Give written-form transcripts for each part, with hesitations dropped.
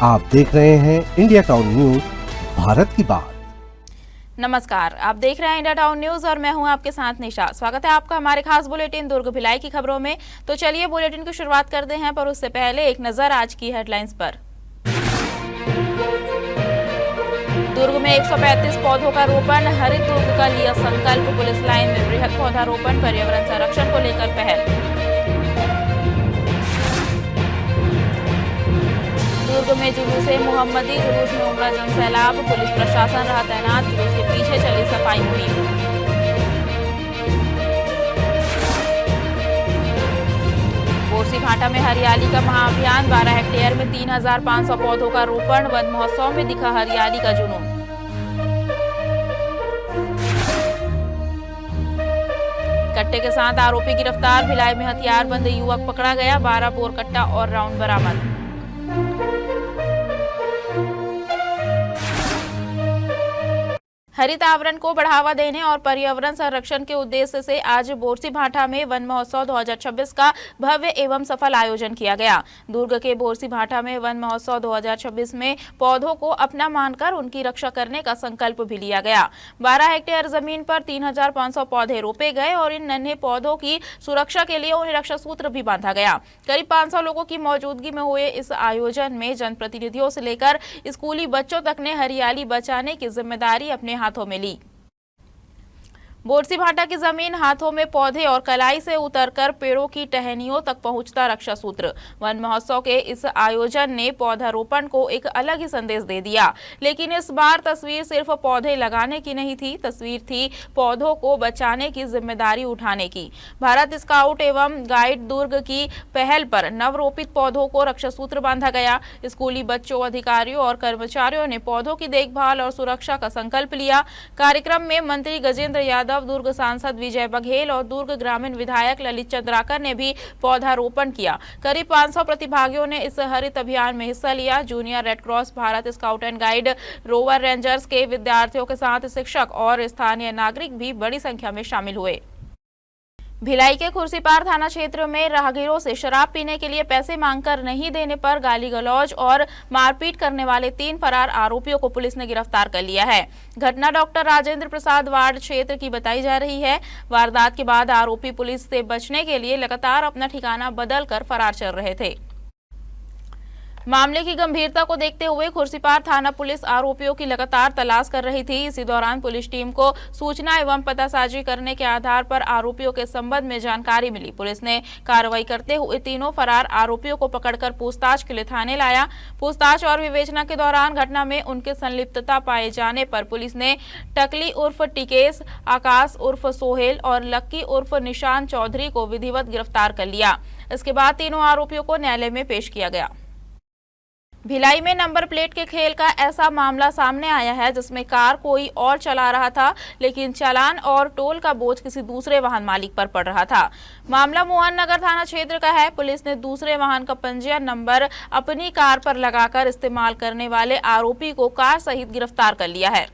आप देख रहे हैं इंडिया टाउन न्यूज, भारत की बात। नमस्कार, आप देख रहे हैं इंडिया टाउन न्यूज और मैं हूं आपके साथ निशा। स्वागत है आपका हमारे खास बुलेटिन दुर्ग भिलाई की खबरों में। तो चलिए बुलेटिन की शुरुआत करते हैं, पर उससे पहले एक नजर आज की हेडलाइंस पर। दुर्ग में 135 पौधों का रोपण, हरित दुर्ग का लिया संकल्प। पुलिस लाइन में बृहद पौधारोपण, पर्यावरण संरक्षण को लेकर पहल। दुर्ग में जुलूस मोहम्मदी, जुलूस में उमड़ा जनसैलाब। पुलिस प्रशासन रहा तैनात, जुलूस के पीछे चली सफाई मुहिम। बोरसी भाटा में हरियाली का महाअभियान, 12 हेक्टेयर में 3500 पौधों का रोपण। वन महोत्सव में दिखा हरियाली का जुनून। कट्टे के साथ आरोपी गिरफ्तार, भिलाई में हथियारबंद युवक पकड़ा गया। 12 बोर कट्टा और राउंड बरामद। हरित आवरण को बढ़ावा देने और पर्यावरण संरक्षण के उद्देश्य से आज बोरसी भाटा में वन महोत्सव 2026 का भव्य एवं सफल आयोजन किया गया। दुर्ग के बोरसी भाटा में वन महोत्सव 2026 में पौधों को अपना मानकर उनकी रक्षा करने का संकल्प भी लिया गया। 12 हेक्टेयर जमीन पर 3500 पौधे रोपे गए और इन नन्हे पौधों की सुरक्षा के लिए उन्हें रक्षा सूत्र भी बांधा गया। करीब 500 लोगों की मौजूदगी में हुए इस आयोजन में जनप्रतिनिधियों से लेकर स्कूली बच्चों तक ने हरियाली बचाने की जिम्मेदारी अपने हाथों में ली। बोरसी भाटा की जमीन, हाथों में पौधे और कलाई से उतरकर पेड़ों की टहनियों तक पहुंचता रक्षा सूत्र। वन महोत्सव के इस आयोजन ने पौधारोपण को एक अलग ही संदेश दे दिया। लेकिन इस बार तस्वीर सिर्फ पौधे लगाने की नहीं थी, तस्वीर थी पौधों को बचाने की जिम्मेदारी उठाने की। भारत स्काउट एवं गाइड दुर्ग की पहल पर नवरोपित पौधों को रक्षा सूत्र बांधा गया। स्कूली बच्चों, अधिकारियों और कर्मचारियों ने पौधों की देखभाल और सुरक्षा का संकल्प लिया। कार्यक्रम में मंत्री गजेंद्र यादव, दुर्ग सांसद विजय बघेल और दुर्ग ग्रामीण विधायक ललित चंद्राकर ने भी पौधारोपण किया। करीब 500 प्रतिभागियों ने इस हरित अभियान में हिस्सा लिया। Junior red cross, Bharat scout and guide, rover rangers के विद्यार्थियों के साथ शिक्षक और स्थानीय नागरिक भी बड़ी संख्या में शामिल हुए। भिलाई के खुर्सीपार थाना क्षेत्र में राहगीरों से शराब पीने के लिए पैसे मांगकर नहीं देने पर गाली गलौज और मारपीट करने वाले 3 फरार आरोपियों को पुलिस ने गिरफ्तार कर लिया है। घटना डॉक्टर राजेंद्र प्रसाद वार्ड क्षेत्र की बताई जा रही है। वारदात के बाद आरोपी पुलिस से बचने के लिए लगातार अपना ठिकाना बदल कर फरार चल रहे थे। मामले की गंभीरता को देखते हुए खुर्सीपार थाना पुलिस आरोपियों की लगातार तलाश कर रही थी। इसी दौरान पुलिस टीम को सूचना एवं पतासाजी करने के आधार पर आरोपियों के संबंध में जानकारी मिली। पुलिस ने कार्रवाई करते हुए तीनों फरार आरोपियों को पकड़कर पूछताछ के लिए थाने लाया। पूछताछ और विवेचना के दौरान घटना में उनके संलिप्तता पाए जाने पर पुलिस ने टकली उर्फ टिकेश, आकाश उर्फ सोहेल और लक्की उर्फ निशान चौधरी को विधिवत गिरफ्तार कर लिया। इसके बाद तीनों आरोपियों को न्यायालय में पेश किया गया। भिलाई में नंबर प्लेट के खेल का ऐसा मामला सामने आया है जिसमें कार कोई और चला रहा था, लेकिन चालान और टोल का बोझ किसी दूसरे वाहन मालिक पर पड़ रहा था। मामला मोहन नगर थाना क्षेत्र का है। पुलिस ने दूसरे वाहन का पंजीयन नंबर अपनी कार पर लगाकर इस्तेमाल करने वाले आरोपी को कार सहित गिरफ्तार कर लिया है।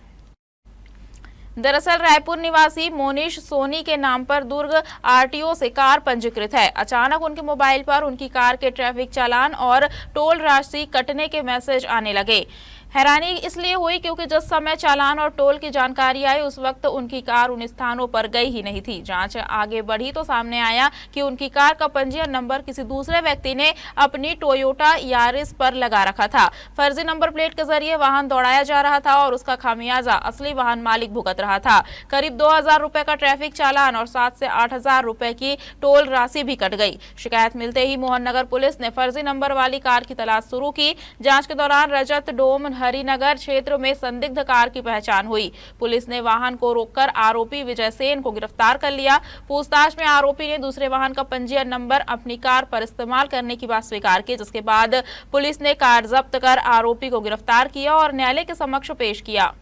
दरअसल रायपुर निवासी मोनिश सोनी के नाम पर दुर्ग आरटीओ से कार पंजीकृत है। अचानक उनके मोबाइल पर उनकी कार के ट्रैफिक चालान और टोल राशि कटने के मैसेज आने लगे। हैरानी इसलिए हुई क्योंकि जिस समय चालान और टोल की जानकारी आई उस वक्त उनकी कार उन स्थानों पर गई ही नहीं थी। जांच आगे बढ़ी तो सामने आया कि उनकी कार का पंजीयन नंबर किसी दूसरे व्यक्ति ने अपनी टोयोटा यारिस पर लगा रखा था। फर्जी नंबर प्लेट के जरिए वाहन दौड़ाया जा रहा था और उसका खामियाजा असली वाहन मालिक भुगत रहा था। करीब 2000 रुपए का ट्रैफिक चालान और 7 से 8000 रुपए की टोल राशि भी कट गई। शिकायत मिलते ही मोहन नगर पुलिस ने फर्जी नंबर वाली कार की तलाश शुरू की। जांच के दौरान रजत डोम हरिनगर क्षेत्र में संदिग्ध कार की पहचान हुई। पुलिस ने वाहन को रोककर आरोपी विजय सेन को गिरफ्तार कर लिया। पूछताछ में आरोपी ने दूसरे वाहन का पंजीयन नंबर अपनी कार पर इस्तेमाल करने की बात स्वीकार की, जिसके बाद पुलिस ने कार जब्त कर आरोपी को गिरफ्तार किया और न्यायालय के समक्ष पेश किया।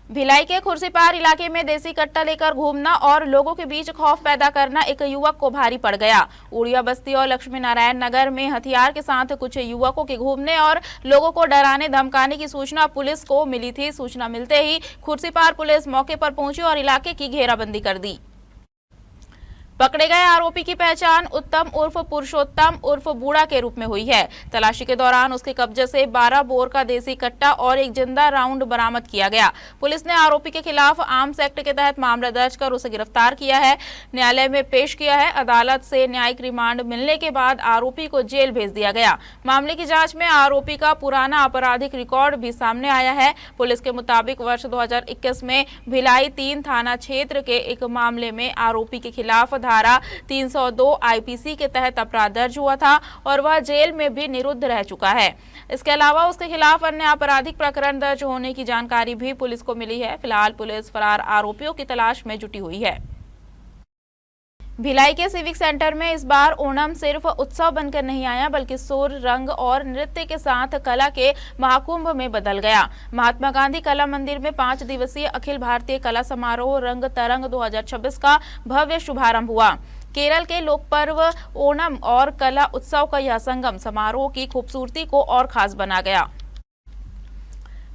भिलाई के खुर्सीपार इलाके में देसी कट्टा लेकर घूमना और लोगों के बीच खौफ पैदा करना एक युवक को भारी पड़ गया। उड़िया बस्ती और लक्ष्मी नारायण नगर में हथियार के साथ कुछ युवकों के घूमने और लोगों को डराने धमकाने की सूचना पुलिस को मिली थी। सूचना मिलते ही खुर्सीपार पुलिस मौके पर पहुंची और इलाके की घेराबंदी कर दी। पकड़े गए आरोपी की पहचान उत्तम उर्फ पुरुषोत्तम उर्फ बूढ़ा के रूप में हुई है। तलाशी के दौरान उसके कब्जे से 12 बोर का देसी कट्टा और एक जिंदा राउंड बरामद किया गया। पुलिस ने आरोपी के खिलाफ आर्म्स एक्ट के तहत मामला दर्ज कर उसे गिरफ्तार किया है, न्यायालय में पेश किया है। अदालत से न्यायिक रिमांड मिलने के बाद आरोपी को जेल भेज दिया गया। मामले की जाँच में आरोपी का पुराना आपराधिक रिकॉर्ड भी सामने आया है। पुलिस के मुताबिक वर्ष 2021 में भिलाई 3 थाना क्षेत्र के एक मामले में आरोपी के खिलाफ धारा 302 आईपीसी के तहत अपराध दर्ज हुआ था और वह जेल में भी निरुद्ध रह चुका है। इसके अलावा उसके खिलाफ अन्य आपराधिक प्रकरण दर्ज होने की जानकारी भी पुलिस को मिली है। फिलहाल पुलिस फरार आरोपियों की तलाश में जुटी हुई है। भिलाई के सिविक सेंटर में इस बार ओणम सिर्फ उत्सव बनकर नहीं आया, बल्कि सुर, रंग और नृत्य के साथ कला के महाकुंभ में बदल गया। महात्मा गांधी कला मंदिर में 5 दिवसीय अखिल भारतीय कला समारोह रंग तरंग 2026 का भव्य शुभारंभ हुआ। केरल के लोक पर्व ओणम और कला उत्सव का यह संगम समारोह की खूबसूरती को और खास बना गया।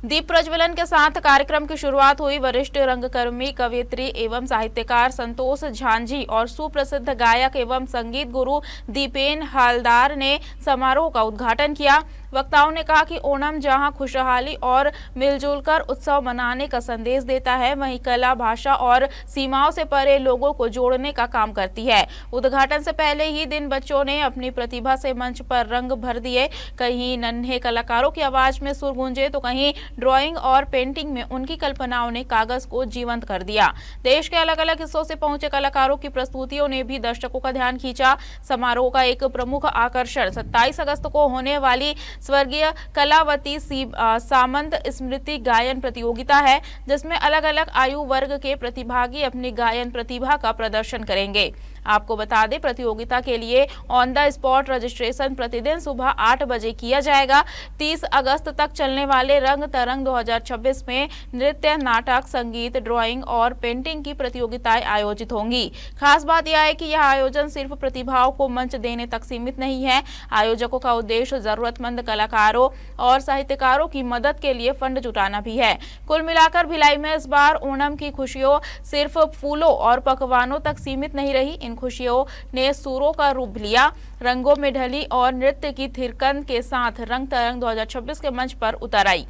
दीप प्रज्वलन के साथ कार्यक्रम की शुरुआत हुई। वरिष्ठ रंगकर्मी, कवयित्री एवं साहित्यकार संतोष झांझी और सुप्रसिद्ध गायक एवं संगीत गुरु दीपेन हालदार ने समारोह का उद्घाटन किया। वक्ताओं ने कहा कि ओणम जहां खुशहाली और मिलजुल कर उत्सव मनाने का संदेश देता है, वहीं कला, भाषा और सीमाओं से परे लोगों को जोड़ने का काम करती है। उद्घाटन से पहले ही दिन बच्चों ने अपनी प्रतिभा से मंच पर रंग भर दिए। कहीं नन्हे कलाकारों की आवाज में सुर गूंजे तो कहीं ड्राइंग और पेंटिंग में उनकी कल्पनाओं ने कागज को जीवंत कर दिया। देश के अलग अलग हिस्सों से पहुंचे कलाकारों की प्रस्तुतियों ने भी दर्शकों का ध्यान खींचा। समारोह का एक प्रमुख आकर्षण 27 अगस्त को होने वाली स्वर्गीय कलावती सामंत स्मृति गायन प्रतियोगिता है, जिसमें अलग अलग आयु वर्ग के प्रतिभागी अपनी गायन प्रतिभा का प्रदर्शन करेंगे। आपको बता दें, प्रतियोगिता के लिए ऑन द स्पॉट रजिस्ट्रेशन प्रतिदिन सुबह 8 बजे किया जाएगा। 30 अगस्त तक चलने वाले रंग तरंग 2026 में नृत्य, नाटक, संगीत, ड्राइंग और पेंटिंग की प्रतियोगिताएं आयोजित होंगी। खास बात यह है कि यह आयोजन सिर्फ प्रतिभाओं को मंच देने तक सीमित नहीं है। आयोजकों का उद्देश्य जरूरतमंद कलाकारों और साहित्यकारों की मदद के लिए फंड जुटाना भी है। कुल मिलाकर भिलाई में इस बार ओणम की खुशियों सिर्फ फूलों और पकवानों तक सीमित नहीं रही। इन खुशियों ने सुरों का रूप लिया, रंगों में ढली और नृत्य की थिरकन के साथ रंग तरंग 2026 के मंच पर उतर आई।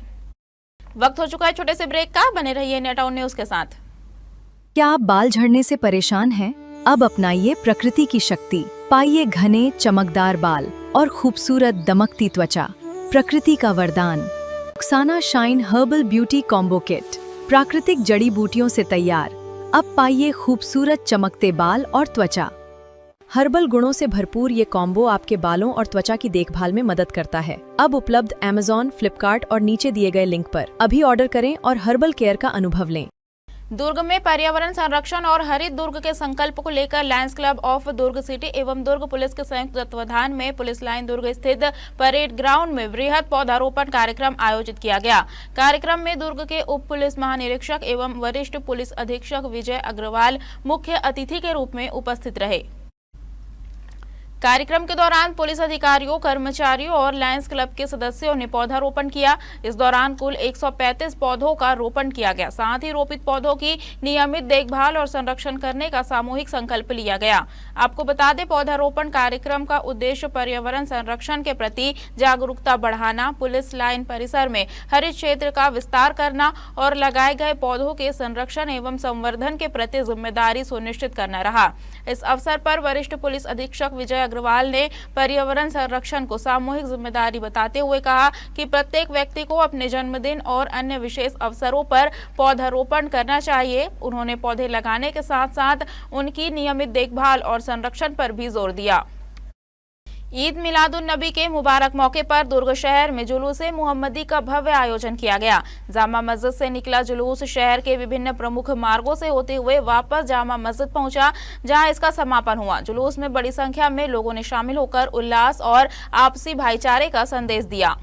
वक्त हो चुका है छोटे से ब्रेक का, बने रहिए नेट टाउन न्यूज के साथ। क्या आप बाल झड़ने से परेशान हैं? अब अपनाइए प्रकृति की शक्ति, पाइए घने चमकदार बाल और खूबसूरत दमकती त्वचा। प्रकृति का वरदान Rukhsana shine herbal beauty combo kit, प्राकृतिक जड़ी बूटियों से तैयार। अब पाइए खूबसूरत चमकते बाल और त्वचा। हर्बल गुणों से भरपूर ये कॉम्बो आपके बालों और त्वचा की देखभाल में मदद करता है। अब उपलब्ध Amazon, फ्लिपकार्ट और नीचे दिए गए लिंक पर अभी ऑर्डर करें और हर्बल केयर का अनुभव लें। दुर्ग में पर्यावरण संरक्षण और हरित दुर्ग के संकल्प को लेकर Lions club of Durg city एवं दुर्ग पुलिस के संयुक्त तत्वाधान में पुलिस लाइन दुर्ग स्थित परेड ग्राउंड में वृहद पौधारोपण कार्यक्रम आयोजित किया गया। कार्यक्रम में दुर्ग के उप पुलिस महानिरीक्षक एवं वरिष्ठ पुलिस अधीक्षक विजय अग्रवाल मुख्य अतिथि के रूप में उपस्थित रहे। कार्यक्रम के दौरान पुलिस अधिकारियों, कर्मचारियों और लायंस क्लब के सदस्यों ने पौधारोपण किया। इस दौरान कुल 135 पौधों का रोपण किया गया। साथ ही रोपित पौधों की नियमित देखभाल और संरक्षण करने का सामूहिक संकल्प लिया गया। आपको बता दें, पौधारोपण कार्यक्रम का उद्देश्य पर्यावरण संरक्षण के प्रति जागरूकता बढ़ाना, पुलिस लाइन परिसर में हरित क्षेत्र का विस्तार करना और लगाए गए पौधों के संरक्षण एवं संवर्धन के प्रति जिम्मेदारी सुनिश्चित करना रहा। इस अवसर पर वरिष्ठ पुलिस अधीक्षक विजय अग्रवाल ने पर्यावरण संरक्षण को सामूहिक जिम्मेदारी बताते हुए कहा कि प्रत्येक व्यक्ति को अपने जन्मदिन और अन्य विशेष अवसरों पर पौधारोपण करना चाहिए। उन्होंने पौधे लगाने के साथ साथ उनकी नियमित देखभाल और संरक्षण पर भी जोर दिया। ईद मिलादुन नबी के मुबारक मौके पर दुर्ग शहर में जुलूस मुहम्मदी का भव्य आयोजन किया गया। जामा मस्जिद से निकला जुलूस शहर के विभिन्न प्रमुख मार्गों से होते हुए वापस जामा मस्जिद पहुंचा, जहां इसका समापन हुआ। जुलूस में बड़ी संख्या में लोगों ने शामिल होकर उल्लास और आपसी भाईचारे का संदेश दिया।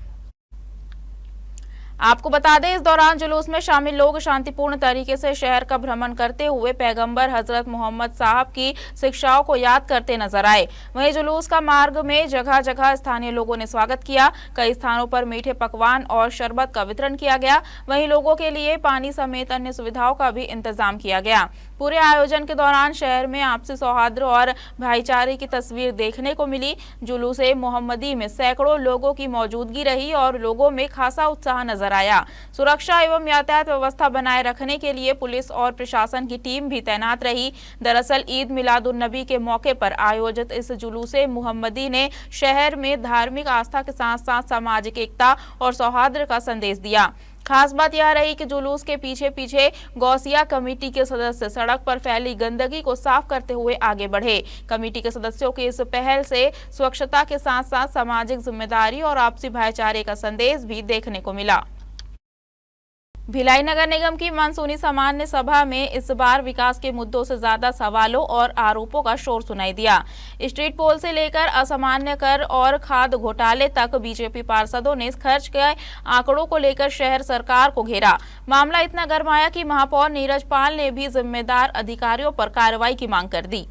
आपको बता दें, इस दौरान जुलूस में शामिल लोग शांतिपूर्ण तरीके से शहर का भ्रमण करते हुए पैगंबर हजरत मोहम्मद साहब की शिक्षाओं को याद करते नजर आए। वहीं जुलूस का मार्ग में जगह जगह स्थानीय लोगों ने स्वागत किया। कई स्थानों पर मीठे पकवान और शरबत का वितरण किया गया। वहीं लोगों के लिए पानी समेत अन्य सुविधाओं का भी इंतजाम किया गया। पूरे आयोजन के दौरान शहर में आपसी सौहार्द और भाईचारे की तस्वीर देखने को मिली। जुलूस-ए मोहम्मदी में सैकड़ों लोगों की मौजूदगी रही और लोगों में खासा उत्साह नजर आया। सुरक्षा एवं यातायात व्यवस्था बनाए रखने के लिए पुलिस और प्रशासन की टीम भी तैनात रही। दरअसल ईद मिलादुन्नबी के मौके पर आयोजित इस जुलूस-ए मोहम्मदी ने शहर में धार्मिक आस्था के साथ साथ सामाजिक एकता और सौहार्द का संदेश दिया। खास बात यह रही कि जुलूस के पीछे पीछे गौसिया कमेटी के सदस्य सड़क पर फैली गंदगी को साफ करते हुए आगे बढ़े। कमेटी के सदस्यों की इस पहल से स्वच्छता के साथ साथ सामाजिक जिम्मेदारी और आपसी भाईचारे का संदेश भी देखने को मिला। भिलाई नगर निगम की मानसूनी सामान्य सभा में इस बार विकास के मुद्दों से ज्यादा सवालों और आरोपों का शोर सुनाई दिया। स्ट्रीट पोल से लेकर असामान्य कर और खाद घोटाले तक बीजेपी पार्षदों ने खर्च के आंकड़ों को लेकर शहर सरकार को घेरा। मामला इतना गरमाया कि महापौर नीरज पाल ने भी जिम्मेदार अधिकारियों पर कार्रवाई की मांग कर दी।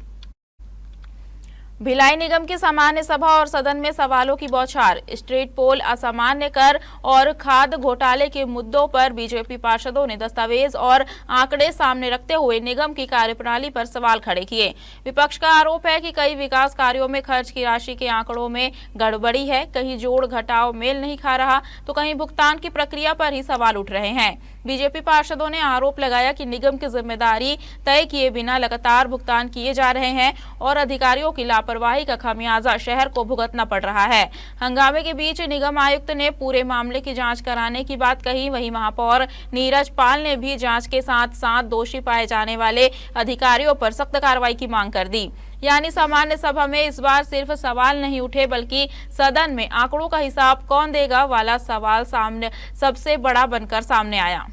भिलाई निगम की सामान्य सभा और सदन में सवालों की बौछार। स्ट्रीट पोल, असामान्य कर और खाद घोटाले के मुद्दों पर बीजेपी पार्षदों ने दस्तावेज और आंकड़े सामने रखते हुए निगम की कार्यप्रणाली पर सवाल खड़े किए। विपक्ष का आरोप है कि कई विकास कार्यों में खर्च की राशि के आंकड़ों में गड़बड़ी है, कहीं जोड़ घटाव मेल नहीं खा रहा तो कहीं भुगतान की प्रक्रिया पर ही सवाल उठ रहे हैं। बीजेपी पार्षदों ने आरोप लगाया कि निगम की जिम्मेदारी तय किए बिना लगातार भुगतान किए जा रहे हैं और अधिकारियों की लापरवाही का खामियाजा शहर को भुगतना पड़ रहा है। हंगामे के बीच निगम आयुक्त ने पूरे मामले की जांच कराने की बात कही। वहीं महापौर नीरज पाल ने भी जांच के साथ साथ दोषी पाए जाने वाले अधिकारियों पर सख्त कार्रवाई की मांग कर दी। यानी सामान्य सभा में इस बार सिर्फ सवाल नहीं उठे बल्कि सदन में आंकड़ों का हिसाब कौन देगा वाला सवाल सामने सबसे बड़ा बनकर सामने आया।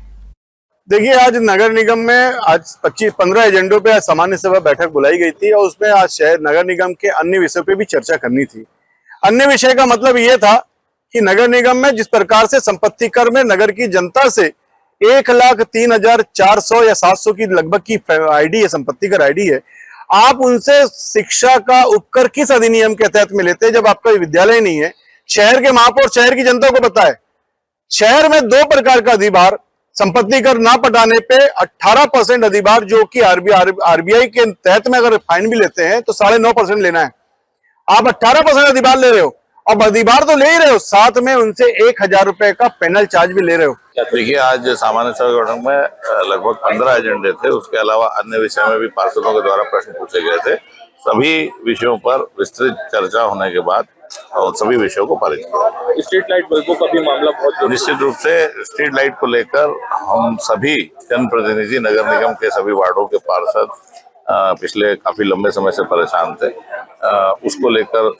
देखिए, आज नगर निगम में आज 25-15 एजेंडों पे आज सामान्य सभा बैठक बुलाई गई थी और उसमें आज शहर नगर निगम के अन्य विषयों पे भी चर्चा करनी थी। अन्य विषय का मतलब ये था कि नगर निगम में जिस प्रकार से संपत्ति कर में नगर की जनता से 1,03,400 या 700 की लगभग की आईडी है, संपत्ति कर आईडी है, आप उनसे शिक्षा का उपकर किस अधिनियम के तहत में लेते हैं जब आपका विद्यालय नहीं है। शहर के महापौर शहर की जनता को पता है, शहर में 2 प्रकार का अधिभार, संपत्ति कर ना पटाने पे 18% अधिभार जो कि आरबीआई के तहत में अगर फाइन भी लेते हैं तो 9.5% लेना है। आप 18% अधिभार ले रहे हो और अधिभार तो ले ही रहे हो, साथ में उनसे 1,000 रुपए का पेनल चार्ज भी ले रहे हो। देखिए, आज सामान्य सभा बैठक में लगभग 15 एजेंडे थे। उसके अलावा अन्य विषय में भी पार्षदों के द्वारा प्रश्न पूछे गए थे। सभी विषयों पर विस्तृत चर्चा होने के बाद और सभी विषयों को पारित किया। स्ट्रीट लाइट बल्बों का भी मामला बहुत निश्चित रूप से स्ट्रीट लाइट को लेकर हम सभी जनप्रतिनिधि नगर निगम के सभी वार्डों के पार्षद पिछले काफी लंबे समय से परेशान थे। उसको लेकर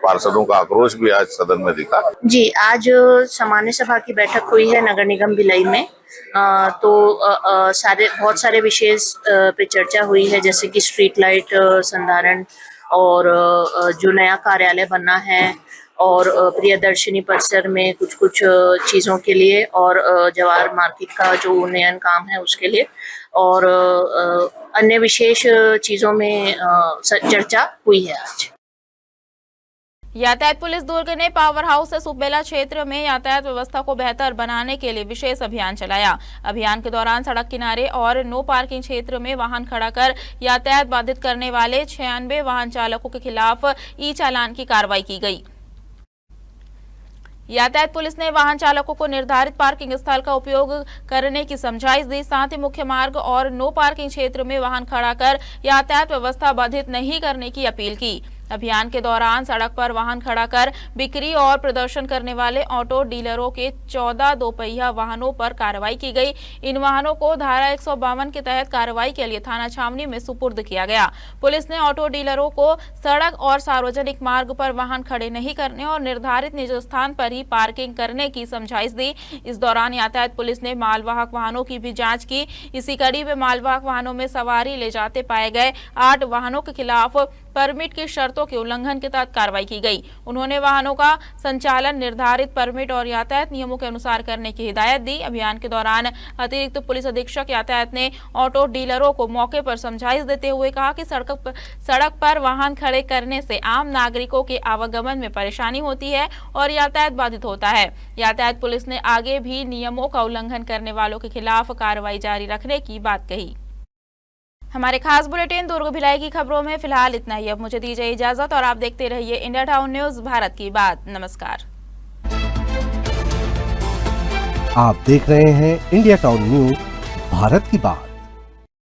पार्षदों का आक्रोश भी आज सदन में दिखा। जी, आज सामान्य सभा की बैठक हुई है नगर निगम भिलाई में। बहुत सारे विषय पे चर्चा हुई है, जैसे कि स्ट्रीट लाइट संधारण और जो नया कार्यालय बनना है और प्रियदर्शनी परिसर में कुछ चीज़ों के लिए और जवाहर मार्केट का जो उन्नयन काम है उसके लिए और अन्य विशेष चीज़ों में चर्चा हुई है आज। यातायात पुलिस दुर्ग ने पावर हाउस से सुबेला क्षेत्र में यातायात व्यवस्था को बेहतर बनाने के लिए विशेष अभियान चलाया। अभियान के दौरान सड़क किनारे और नो पार्किंग क्षेत्र में वाहन खड़ा कर यातायात बाधित करने वाले 96 वाहन चालकों के खिलाफ ई चालान की कार्रवाई की गई। यातायात पुलिस ने वाहन चालकों को निर्धारित पार्किंग स्थल का उपयोग करने की समझाइश दी। साथ ही मुख्य मार्ग और नो पार्किंग क्षेत्र में वाहन खड़ा कर यातायात व्यवस्था बाधित नहीं करने की अपील की। अभियान के दौरान सड़क पर वाहन खड़ा कर बिक्री और प्रदर्शन करने वाले ऑटो डीलरों के 14 दोपहिया वाहनों पर कार्रवाई की गई। इन वाहनों को धारा 152 के तहत कार्रवाई के लिए थाना छावनी में सुपुर्द किया गया। पुलिस ने ऑटो डीलरों को सड़क और सार्वजनिक मार्ग पर वाहन खड़े नहीं करने और निर्धारित निज स्थान पर ही पार्किंग करने की समझाइश दी। इस दौरान यातायात पुलिस ने मालवाहक वाहनों की भी जाँच की। इसी कड़ी में मालवाहक वाहनों में सवारी ले जाते पाए गए 8 वाहनों के खिलाफ परमिट की शर्तों के उल्लंघन के तहत कार्रवाई की गई। उन्होंने वाहनों का संचालन निर्धारित परमिट और यातायात नियमों के अनुसार करने की हिदायत दी। अभियान के दौरान अतिरिक्त पुलिस अधीक्षक यातायात ने ऑटो डीलरों को मौके पर समझाइश देते हुए कहा कि सड़क पर वाहन खड़े करने से आम नागरिकों के आवागमन में परेशानी होती है और यातायात बाधित होता है। यातायात पुलिस ने आगे भी नियमों का उल्लंघन करने वालों के खिलाफ कार्रवाई जारी रखने की बात कही। हमारे खास बुलेटिन दुर्ग भिलाई की खबरों में फिलहाल इतना ही। अब मुझे दीजिए इजाजत और आप देखते रहिए इंडिया टाउन न्यूज, भारत की बात। नमस्कार। आप देख रहे हैं इंडिया टाउन न्यूज, भारत की बात।